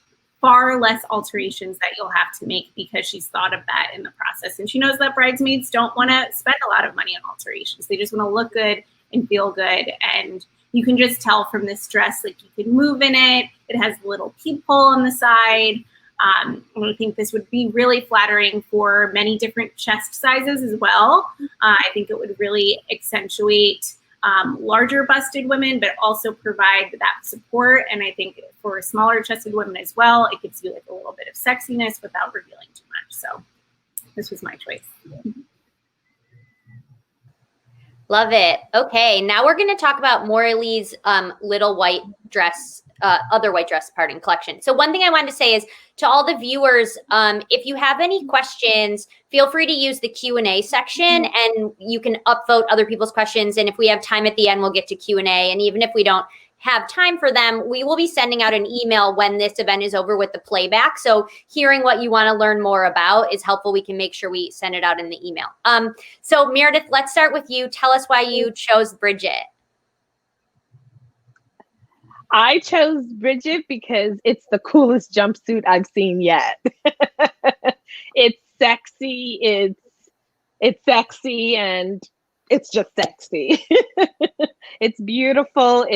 far less alterations that you'll have to make because she's thought of that in the process. And she knows that bridesmaids don't want to spend a lot of money on alterations. They just want to look good and feel good. And you can just tell from this dress, like you can move in it. It has a little peephole on the side. And I think this would be really flattering for many different chest sizes as well. I think it would really accentuate larger busted women, but also provide that support. And I think for smaller chested women as well, it gives you like a little bit of sexiness without revealing too much. So this was my choice. Love it. Okay, now we're going to talk about Morilee's little white dress other white dress parting collection. So one thing I wanted to say is to all the viewers, if you have any questions, feel free to use the Q&A section and you can upvote other people's questions. And if we have time at the end, we'll get to Q&A. And even if we don't have time for them, we will be sending out an email when this event is over with the playback. So hearing what you want to learn more about is helpful. We can make sure we send it out in the email. So Myrdith, let's start with you. Tell us why you chose Bridget. I chose Bridget because it's the coolest jumpsuit I've seen yet. It's sexy, it's sexy, and it's just sexy. It's beautiful.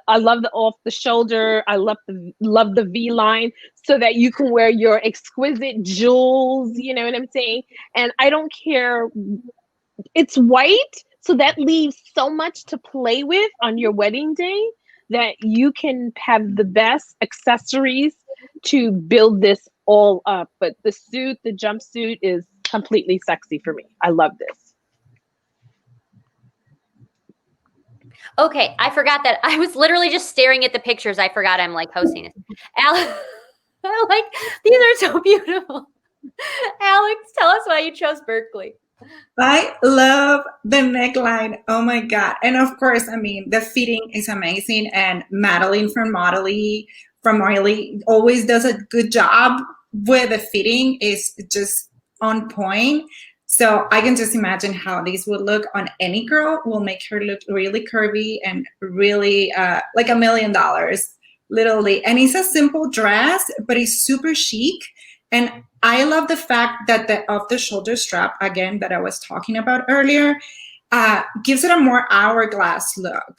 I love the off the shoulder. I love the V line so that you can wear your exquisite jewels, you know what I'm saying? And I don't care. It's white, so that leaves so much to play with on your wedding day that you can have the best accessories to build this all up. But the jumpsuit is completely sexy for me. I love this. Okay, I forgot that. I was literally just staring at the pictures. I forgot I'm like posting it. These are so beautiful. Alex, tell us why you chose Berkeley. I love the neckline. Oh my God. And of course, I mean, the fitting is amazing. And Madeline from Morilee always does a good job with the fitting. Is just on point. So I can just imagine how these would look on any girl. Will make her look really curvy and really like $1 million, literally. And it's a simple dress, but it's super chic. And I love the fact that the off-the-shoulder strap, again, that I was talking about earlier, gives it a more hourglass look.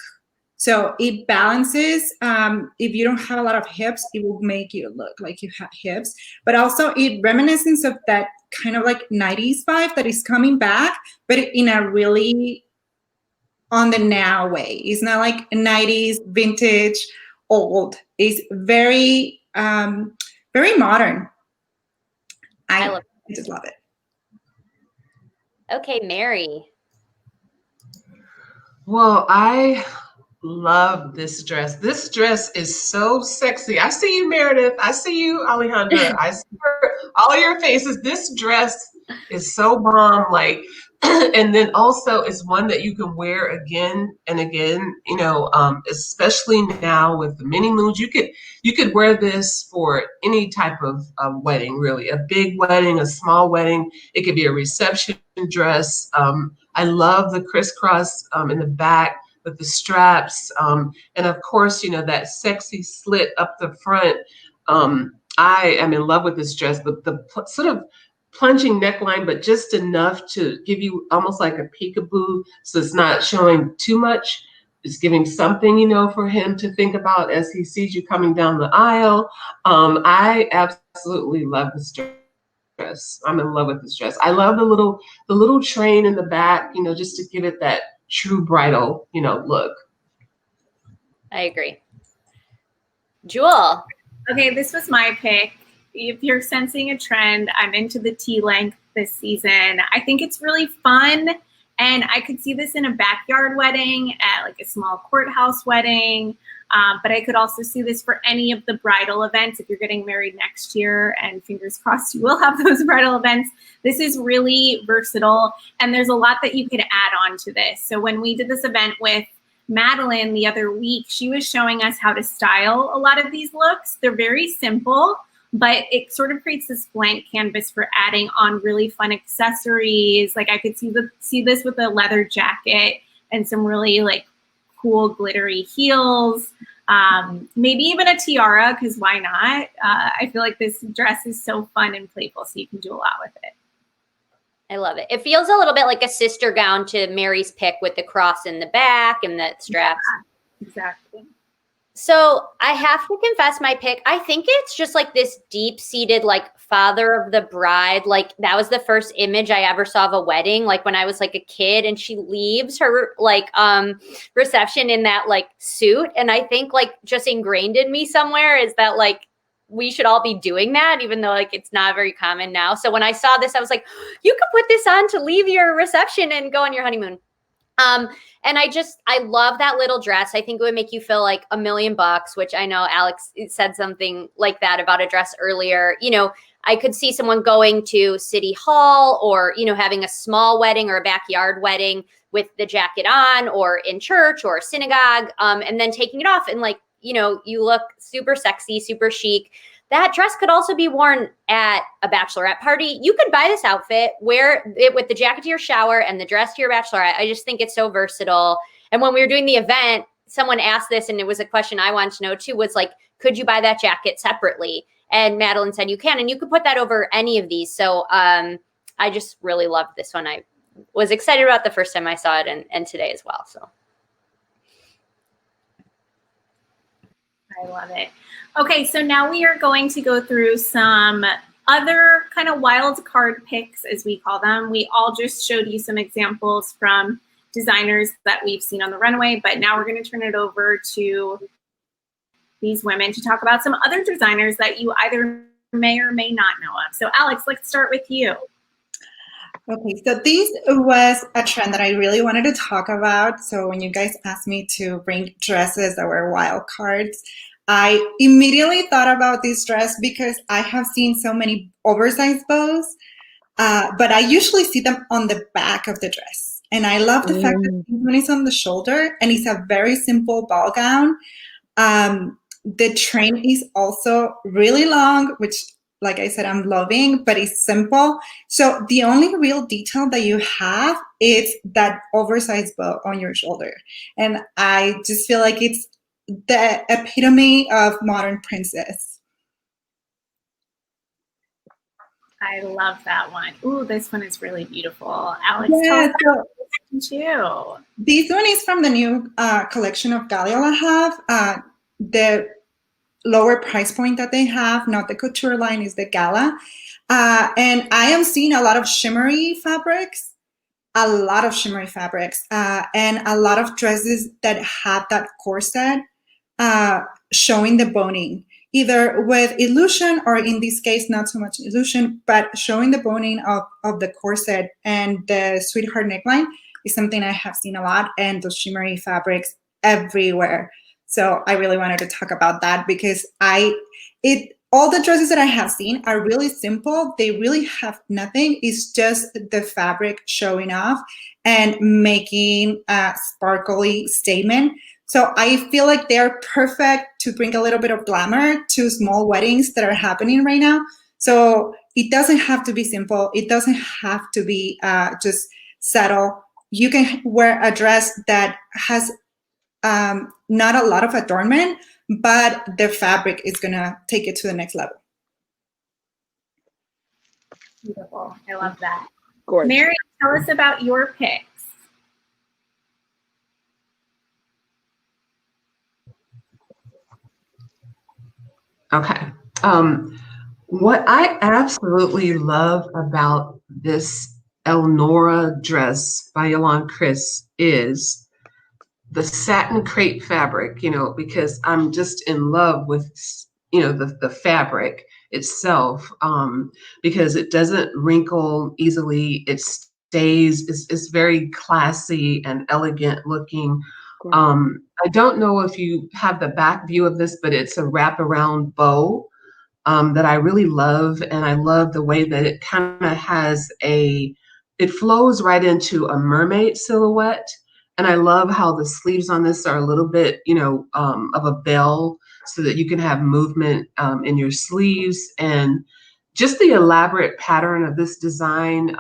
So it balances. If you don't have a lot of hips, it will make you look like you have hips. But also it reminiscence of that kind of like 90s vibe that is coming back, but in a really on the now way. It's not like 90s, vintage, old. It's very, very modern. I just love it. Okay, Mary. Well, I love this dress. This dress is so sexy. I see you, Myrdith. I see you, Alejandra. I see all your faces. This dress is so bomb. Like, and then also it's one that you can wear again and again, you know, especially now with the mini moons. You could wear this for any type of wedding, really. A big wedding, a small wedding. It could be a reception dress. I love the crisscross in the back with the straps. And of course, you know, that sexy slit up the front. I am in love with this dress. The sort of plunging neckline, but just enough to give you almost like a peekaboo. So it's not showing too much. It's giving something, you know, for him to think about as he sees you coming down the aisle. I absolutely love this dress. I'm in love with this dress. I love the little train in the back, you know, just to give it that true bridal, you know, look. I agree. Jewel. Okay, this was my pick. If you're sensing a trend, I'm into the T-length this season. I think it's really fun, and I could see this in a backyard wedding, at like a small courthouse wedding, but I could also see this for any of the bridal events if you're getting married next year, and fingers crossed you will have those bridal events. This is really versatile, and there's a lot that you could add on to this. So when we did this event with Madeline the other week, she was showing us how to style a lot of these looks. They're very simple, but it sort of creates this blank canvas for adding on really fun accessories. Like I could see this with a leather jacket and some really like cool glittery heels. Maybe even a tiara, because why not? I feel like this dress is so fun and playful, so you can do a lot with it. I love it. It feels a little bit like a sister gown to Mary's pick with the cross in the back and the straps. Yeah, exactly. So I have to confess my pick. I think it's just like this deep-seated like father of the bride. Like that was the first image I ever saw of a wedding, like when I was like a kid, and she leaves her like reception in that like suit. And I think like just ingrained in me somewhere is that like we should all be doing that, even though like it's not very common now. So when I saw this, I was like, you could put this on to leave your reception and go on your honeymoon. And I love that little dress. I think it would make you feel like $1 million, which I know Alex said something like that about a dress earlier. You know, I could see someone going to City Hall or, you know, having a small wedding or a backyard wedding with the jacket on, or in church or a synagogue, and then taking it off and, like, you know, you look super sexy, super chic. That dress could also be worn at a bachelorette party. You could buy this outfit, wear it with the jacket to your shower and the dress to your bachelorette. I just think it's so versatile. And when we were doing the event, someone asked this, and it was a question I wanted to know too, was like, could you buy that jacket separately? And Madeline said you can, and you could put that over any of these. So I just really loved this one. I was excited about the first time I saw it, and today as well. So I love it. Okay, so now we are going to go through some other kind of wild card picks, as we call them. We all just showed you some examples from designers that we've seen on the runway, but now we're going to turn it over to these women to talk about some other designers that you either may or may not know of. So Alex, let's start with you. Okay, so this was a trend that I really wanted to talk about. So when you guys asked me to bring dresses that were wild cards, I immediately thought about this dress because I have seen so many oversized bows, but I usually see them on the back of the dress. And I love the fact that this one is on the shoulder, and it's a very simple ball gown. The train is also really long, which, like I said, I'm loving, but it's simple. So the only real detail that you have is that oversized bow on your shoulder. And I just feel like it's the epitome of modern princess. I love that one. Ooh, this one is really beautiful. Alex, Yeah, tell us about this one too. This one is from the new collection of Galia have. The lower price point that they have, not the couture line, is the Gala. And I am seeing a lot of shimmery fabrics, and a lot of dresses that have that corset showing the boning, either with illusion or, in this case, not so much illusion, but showing the boning of the corset. And the sweetheart neckline is something I have seen a lot, and those shimmery fabrics everywhere. So I really wanted to talk about that because all the dresses that I have seen are really simple. They really have nothing. It's just the fabric showing off and making a sparkly statement. So I feel like they're perfect to bring a little bit of glamour to small weddings that are happening right now. So it doesn't have to be simple. It doesn't have to be just subtle. You can wear a dress that has not a lot of adornment, but the fabric is gonna take it to the next level. Beautiful. I love that. Gorgeous. Mary, tell us about your picks. Okay. What I absolutely love about this Elnora dress by Yolande Chris is the satin crepe fabric, you know, because I'm just in love with, you know, the fabric itself, because it doesn't wrinkle easily. It stays, it's very classy and elegant looking. I don't know if you have the back view of this, but it's a wraparound bow that I really love. And I love the way that it kind of has it flows right into a mermaid silhouette. And I love how the sleeves on this are a little bit, you know, of a bell, so that you can have movement in your sleeves. And just the elaborate pattern of this design,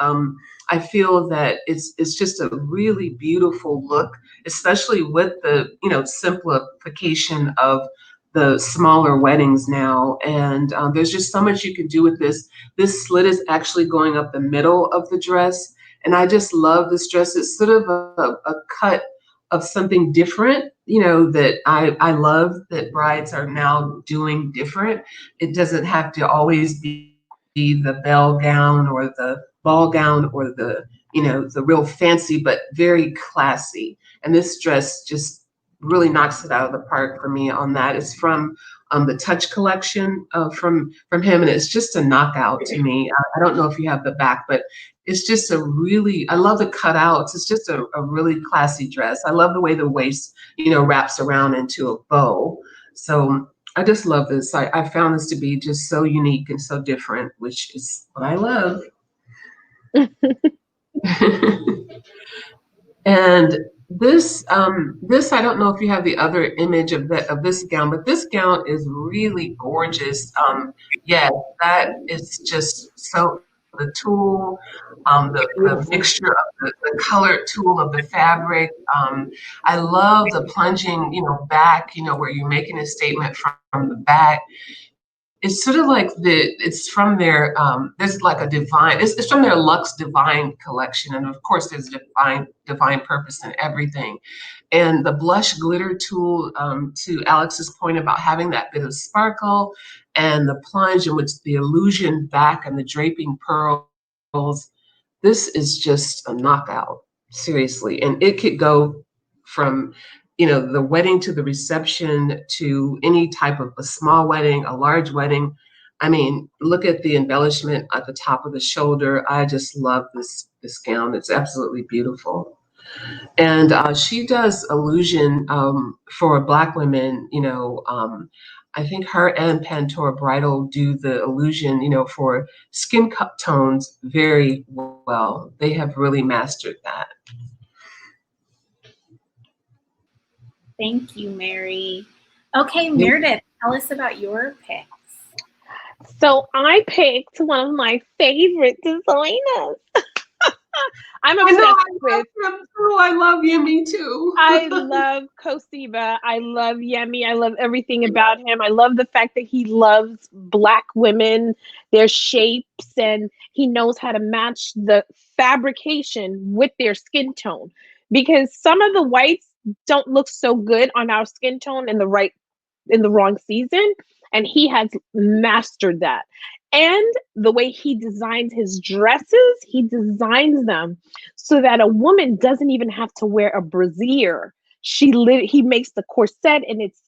I feel that it's just a really beautiful look, especially with the, you know, simplification of the smaller weddings now. And there's just so much you can do with this. This slit is actually going up the middle of the dress. And I just love this dress. It's sort of a cut of something different, you know, that I love that brides are now doing different. It doesn't have to always be the bell gown or the ball gown or the, you know, the real fancy, but very classy. And this dress just really knocks it out of the park for me on that. It's from the Touch collection from him, and it's just a knockout to me. I don't know if you have the back, but it's just a really, I love the cutouts. It's just a really classy dress. I love the way the waist, wraps around into a bow. So I just love this. I found this to be just so unique and so different, which is what I love. And this I don't know if you have the other image of this gown, but this gown is really gorgeous. Yeah, that is just so, the tulle, the mixture of the colored tulle of the fabric. I love the plunging, back, where you're making a statement from the back. It's sort of like it's from their, there's like a divine, it's from their Luxe Divine collection. And of course there's divine purpose in everything. And the blush glitter tulle, to Alex's point about having that bit of sparkle, and the plunge in which the illusion back and the draping pearls, this is just a knockout, seriously. And it could go from, the wedding to the reception to any type of a small wedding, a large wedding. I mean, look at the embellishment at the top of the shoulder. I just love this gown. It's absolutely beautiful. And she does illusion for Black women. I think her and Pantora Bridal do the illusion, for skin tones very well. They have really mastered that. Thank you, Mary. Okay, Myrdith, tell us about your picks. So I picked one of my favorite designers. I'm obsessed with. I love Yemi too. I love Kosibah. I love Yemi. I love everything about him. I love the fact that he loves Black women, their shapes, and he knows how to match the fabrication with their skin tone. Because some of the whites don't look so good on our skin tone in the wrong season, and he has mastered that. And the way he designs his dresses, he designs them so that a woman doesn't even have to wear a brassiere. He makes the corset and it's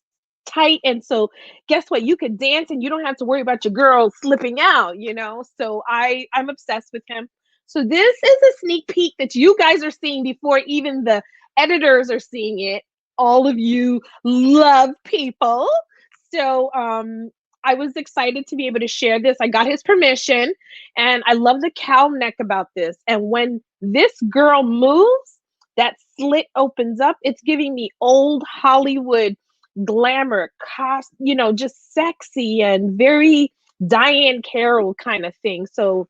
tight, and so guess what? You could dance and you don't have to worry about your girl slipping out. So I'm obsessed with him. So this is a sneak peek that you guys are seeing before even the editors are seeing it. All of you love people. So I was excited to be able to share this. I got his permission, and I love the cowl neck about this. And when this girl moves, that slit opens up. It's giving me old Hollywood glamour, just sexy and very Diane Carroll kind of thing. So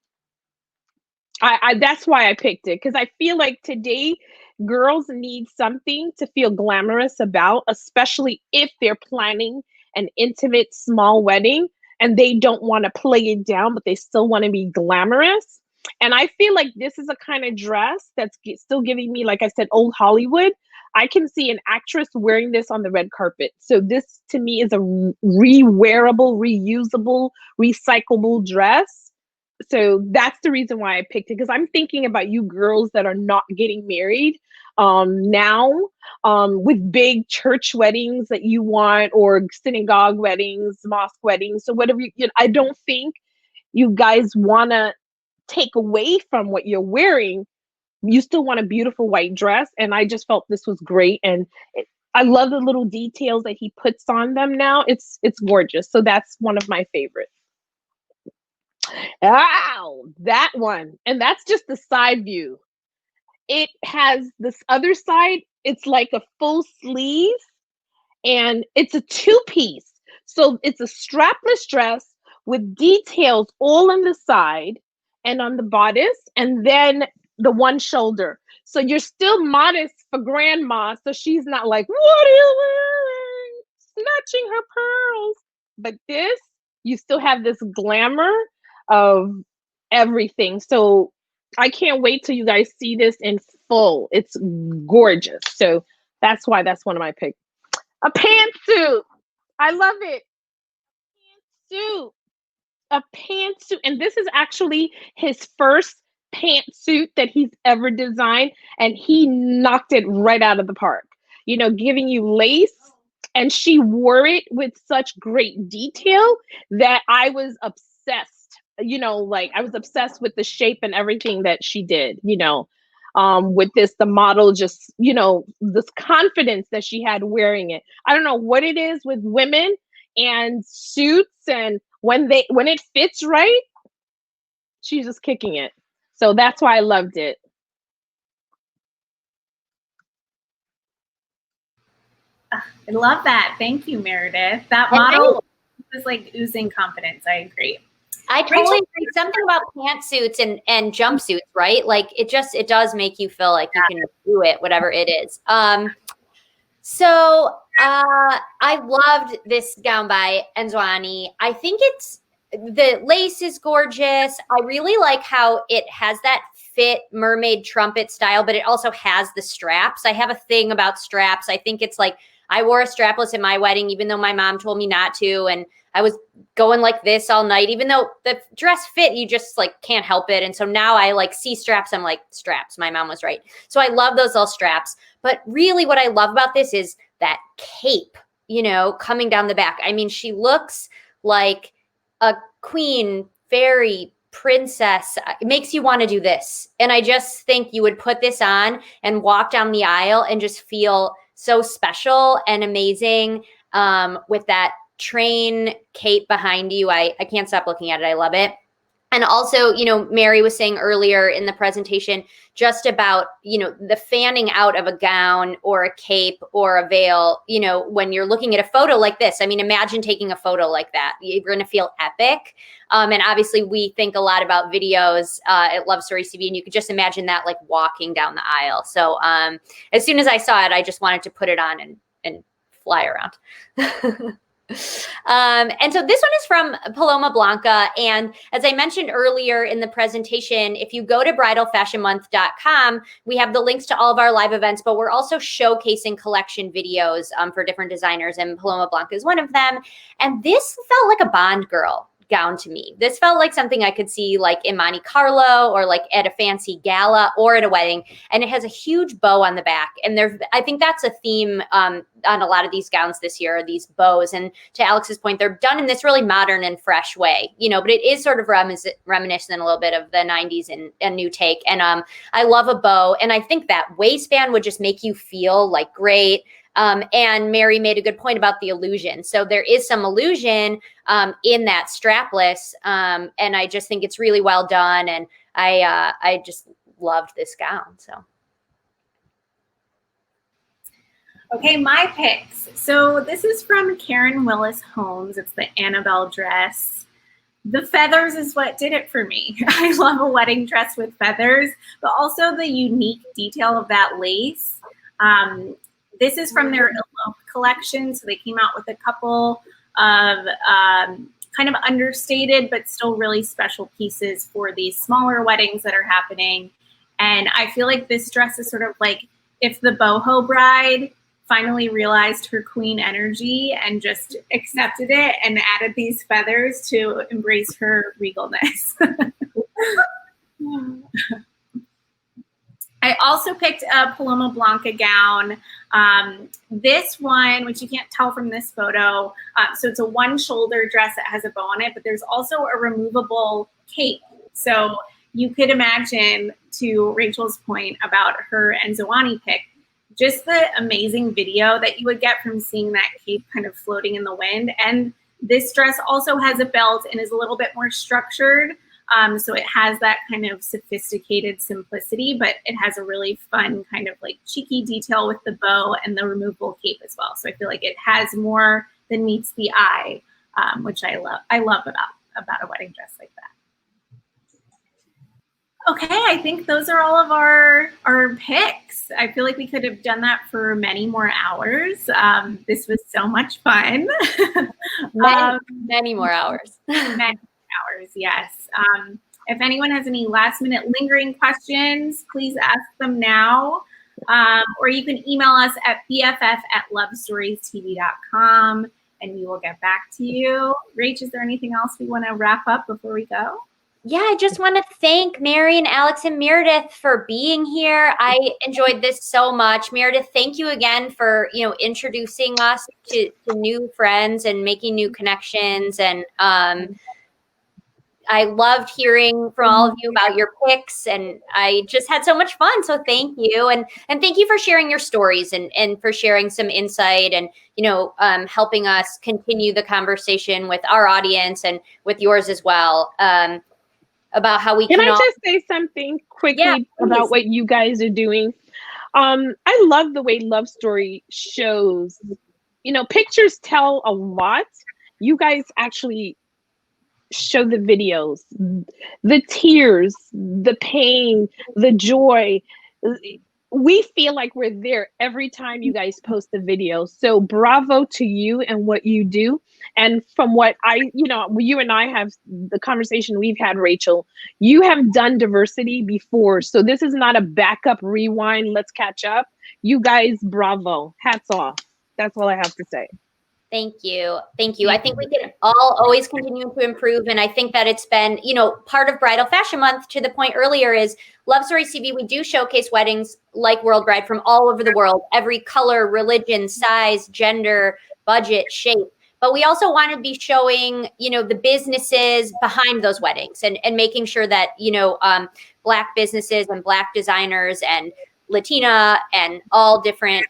I that's why I picked it, because I feel like today girls need something to feel glamorous about, especially if they're planning an intimate small wedding and they don't want to play it down, but they still want to be glamorous. And I feel like this is a kind of dress that's still giving me, like I said, old Hollywood. I can see an actress wearing this on the red carpet. So this to me is a re-wearable, reusable, recyclable dress. So that's the reason why I picked it, because I'm thinking about you girls that are not getting married now, with big church weddings that you want, or synagogue weddings, mosque weddings, so whatever. I don't think you guys want to take away from what you're wearing. You still want a beautiful white dress, and I just felt this was great, and I love the little details that he puts on them now. It's gorgeous. So that's one of my favorites. Wow, that one. And that's just the side view. It has this other side. It's like a full sleeve, and it's a two-piece. So it's a strapless dress with details all on the side and on the bodice, and then the one shoulder. So you're still modest for grandma, so she's not like, what are you wearing? Snatching her pearls. But this, you still have this glamour of everything. So I can't wait till you guys see this in full. It's gorgeous. So that's why that's one of my picks. A pantsuit. I love it. A pantsuit. And this is actually his first pantsuit that he's ever designed, and he knocked it right out of the park. Giving you lace And she wore it with such great detail that I was obsessed, you know, like I was obsessed with the shape and everything that she did, you know, with this, the model just, you know, this confidence that she had wearing it. I don't know what it is with women and suits, and when it fits right, she's just kicking it. So that's why I loved it. I love that. Thank you, Myrdith. That model was like oozing confidence. I agree. I totally agree. Something about pantsuits and jumpsuits, right? Like it does make you feel like you can do it, whatever it is. So I loved this gown by Enzoani. I think the lace is gorgeous. I really like how it has that fit mermaid trumpet style, but it also has the straps. I have a thing about straps. I think it's like, I wore a strapless at my wedding, even though my mom told me not to. And I was going like this all night, even though the dress fit, you just like can't help it. And so now I like see straps. I'm like, straps. My mom was right. So I love those little straps. But really what I love about this is that cape, you know, coming down the back. I mean, she looks like a queen, fairy, princess. It makes you want to do this. And I just think you would put this on and walk down the aisle and just feel so special and amazing with that train cape behind you. I can't stop looking at it. I love it. And also, you know, Mary was saying earlier in the presentation just about, you know, the fanning out of a gown or a cape or a veil, you know, when you're looking at a photo like this. I mean, imagine taking a photo like that. You're going to feel epic. And obviously we think a lot about videos at Love Stories TV, and you could just imagine that like walking down the aisle. So as soon as I saw it, I just wanted to put it on and fly around. And so this one is from Paloma Blanca. And as I mentioned earlier in the presentation, if you go to bridalfashionmonth.com, we have the links to all of our live events, but we're also showcasing collection videos for different designers, and Paloma Blanca is one of them. And this felt like a Bond girl gown to me. This felt like something I could see like in Monte Carlo or like at a fancy gala or at a wedding. And it has a huge bow on the back. And I think that's a theme on a lot of these gowns this year, are these bows. And to Alex's point, they're done in this really modern and fresh way, you know, but it is sort of reminiscent a little bit of the 90s and new take. And I love a bow. And I think that waistband would just make you feel like great. And Mary made a good point about the illusion. So there is some illusion in that strapless. And I just think it's really well done. And I just loved this gown. So. Okay, my picks. So this is from Karen Willis Holmes. It's the Annabelle dress. The feathers is what did it for me. I love a wedding dress with feathers, but also the unique detail of that lace. This is from their Elope collection. So they came out with a couple of kind of understated, but still really special pieces for these smaller weddings that are happening. And I feel like this dress is sort of like if the boho bride finally realized her queen energy and just accepted it and added these feathers to embrace her regalness. I also picked a Paloma Blanca gown. This one, which you can't tell from this photo, so it's a one shoulder dress that has a bow on it, but there's also a removable cape. So you could imagine, to Rachel's point about her Enzoani pick, just the amazing video that you would get from seeing that cape kind of floating in the wind. And this dress also has a belt and is a little bit more structured. So it has that kind of sophisticated simplicity, but it has a really fun kind of like cheeky detail with the bow and the removable cape as well. So I feel like it has more than meets the eye, which I love. I love about a wedding dress like that. Okay, I think those are all of our picks. I feel like we could have done that for many more hours. This was so much fun. Many more hours. Many hours, yes. If anyone has any last minute lingering questions, please ask them now. Or you can email us at bff@lovestoriestv.com and we will get back to you. Rach, is there anything else we want to wrap up before we go? yeah, I just want to thank Mary and Alex and Myrdith for being here. I enjoyed this so much. Myrdith, thank you again for, introducing us to new friends and making new connections. And I loved hearing from all of you about your picks, and I just had so much fun. So thank you. And thank you for sharing your stories and for sharing some insight and, helping us continue the conversation with our audience and with yours as well. About how we can I just say something quickly about what you guys are doing? I love the way Love Story shows, pictures tell a lot. You guys actually show the videos, the tears, the pain, the joy. We feel like we're there every time you guys post a video. So bravo to you and what you do. And from what you and I have the conversation we've had, Rachel, you have done diversity before. So this is not a backup rewind. Let's catch up. You guys, bravo. Hats off. That's all I have to say. Thank you. Thank you. I think we can all always continue to improve. And I think that it's been, part of Bridal Fashion Month, to the point earlier, is Love Stories TV. We do showcase weddings like World Bride from all over the world, every color, religion, size, gender, budget, shape. But we also want to be showing, the businesses behind those weddings and making sure that, Black businesses and Black designers and Latina and all different,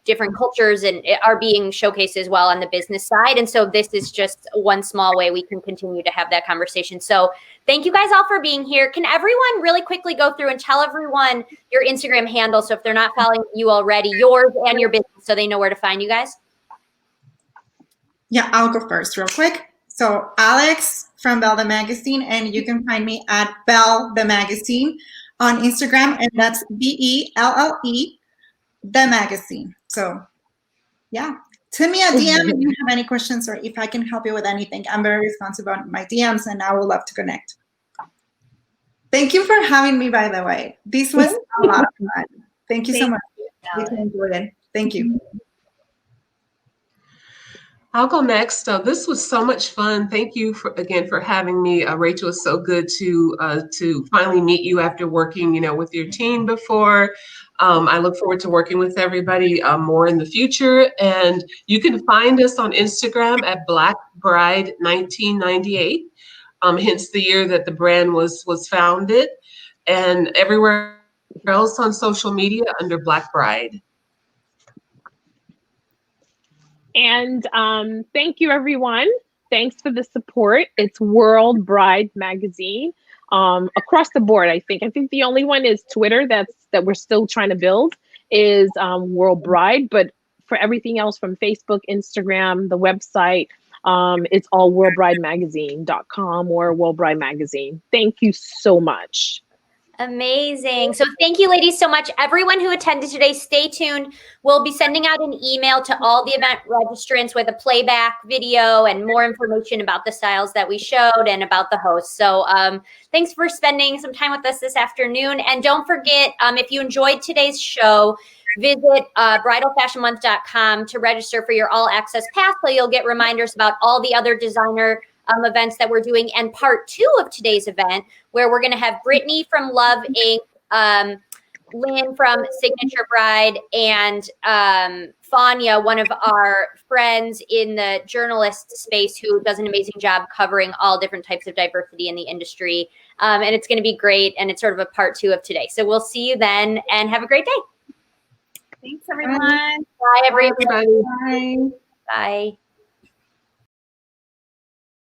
different cultures and are being showcased as well on the business side. And so this is just one small way we can continue to have that conversation. So thank you guys all for being here. Can everyone really quickly go through and tell everyone your Instagram handle? So if they're not following you already, yours and your business, so they know where to find you guys. Yeah, I'll go first real quick. So Alex from Belle the Magazine, and you can find me at Belle the Magazine on Instagram, and that's BELLE the Magazine. So yeah, send me a DM if you have any questions or if I can help you with anything. I'm very responsive on my DMs and I would love to connect. Thank you for having me, by the way. This was a lot of fun. Thank you so much. We enjoyed it. Thank you. I'll go next. This was so much fun. Thank you again for having me. Rachel, it's so good to finally meet you after working, with your team before. I look forward to working with everybody more in the future. And you can find us on Instagram at Black Bride 1998, hence the year that the brand was founded, and everywhere else on social media under Black Bride. And thank you, everyone. Thanks for the support. It's World Bride Magazine. Across the board, I think the only one is Twitter that we're still trying to build is World Bride, but for everything else from Facebook, Instagram, the website, it's all worldbridemagazine.com or World Bride Magazine. Thank you so much. Amazing. So thank you, ladies, so much. Everyone who attended today, stay tuned. We'll be sending out an email to all the event registrants with a playback video and more information about the styles that we showed and about the host. So thanks for spending some time with us this afternoon. And don't forget, if you enjoyed today's show, visit bridalfashionmonth.com to register for your all access pass, so you'll get reminders about all the other designer events that we're doing, and part 2 of today's event, where we're going to have Brittany from Love Inc., Lynn from Signature Bride, and Fania, one of our friends in the journalist space who does an amazing job covering all different types of diversity in the industry. And it's going to be great. And it's sort of a part 2 of today. So we'll see you then, and have a great day. Thanks, everyone. Bye, everybody. Bye. Bye.